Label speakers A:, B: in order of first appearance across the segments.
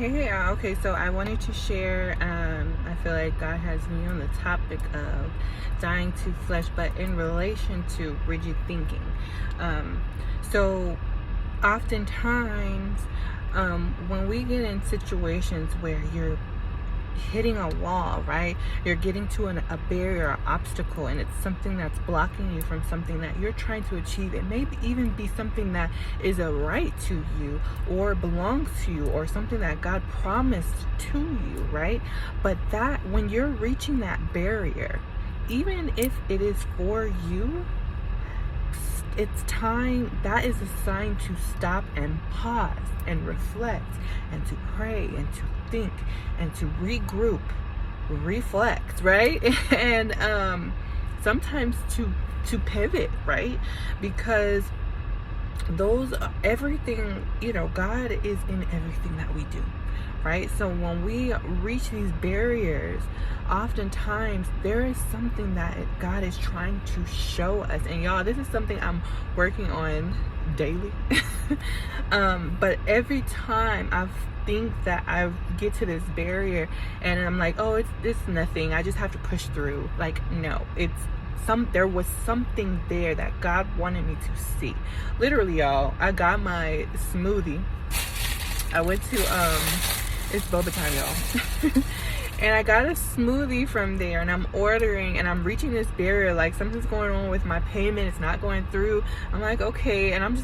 A: Okay, so I wanted to share. I feel like God has me on the topic of dying to flesh, but in relation to rigid thinking. Um, so, oftentimes, when we get in situations where you're hitting a wall, right? You're getting to a barrier or obstacle, and it's something that's blocking you from something that you're trying to achieve. It may even be something that is a right to you or belongs to you or something that God promised to you, right? But that when you're reaching that barrier, even if it is for you, it's time. That is a sign to stop and pause and reflect and to pray and to think and to regroup, reflect, right? And sometimes to pivot, right? Because those everything, God is in everything that we do, right? So when we reach these barriers, oftentimes there is something that God is trying to show us. And y'all, this is something I'm working on daily. But every time I think that I get to this barrier and I'm like, oh, it's nothing, I just have to push through. Like, no, there was something there that God wanted me to see. Literally, y'all, I got my smoothie. I went to it's boba time, y'all. And I got a smoothie from there, and I'm ordering, and I'm reaching this barrier, like something's going on with my payment, it's not going through. I'm like, okay, and I'm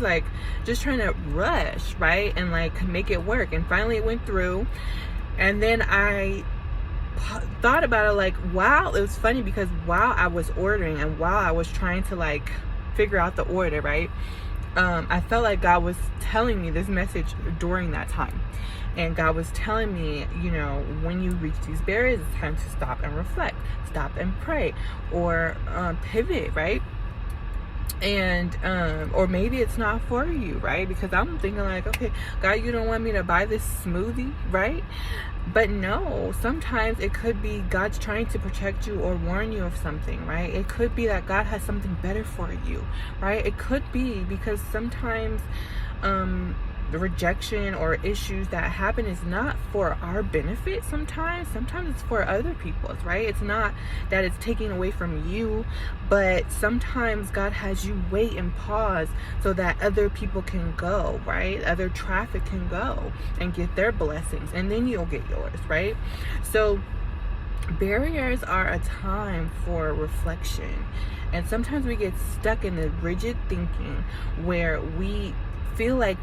A: just trying to rush, right, and like make it work. And finally it went through. And then I thought about it, like, wow, it was funny because while I was ordering and while I was trying to like figure out the order, right, I felt like God was telling me this message during that time. And God was telling me, when you reach these barriers, it's time to stop and reflect, stop and pray, or pivot, right? And or maybe it's not for you, right? Because I'm thinking like, okay, God, you don't want me to buy this smoothie, right? But no, sometimes it could be God's trying to protect you or warn you of something, right? It could be that God has something better for you, right? It could be because sometimes the rejection or issues that happen is not for our benefit. Sometimes it's for other people's, right? It's not that it's taking away from you, but sometimes God has you wait and pause so that other people can go, right? Other traffic can go and get their blessings, and then you'll get yours, right? So barriers are a time for reflection, and sometimes we get stuck in the rigid thinking where we feel like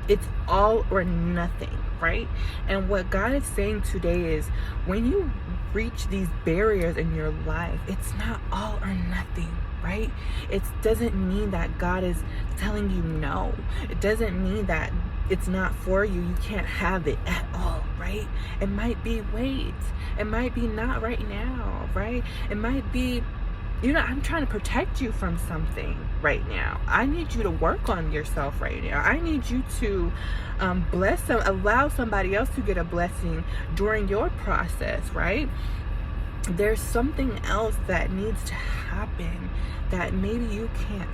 A: it's all or nothing, right? And what God is saying today is when you reach these barriers in your life, it's not all or nothing, right? It doesn't mean that God is telling you no. It doesn't mean that it's not for you. You can't have it at all, right? It might be wait. It might be not right now, right? It might be, I'm trying to protect you from something right now. I need you to work on yourself right now. I need you to allow somebody else to get a blessing during your process, right? There's something else that needs to happen that maybe you can't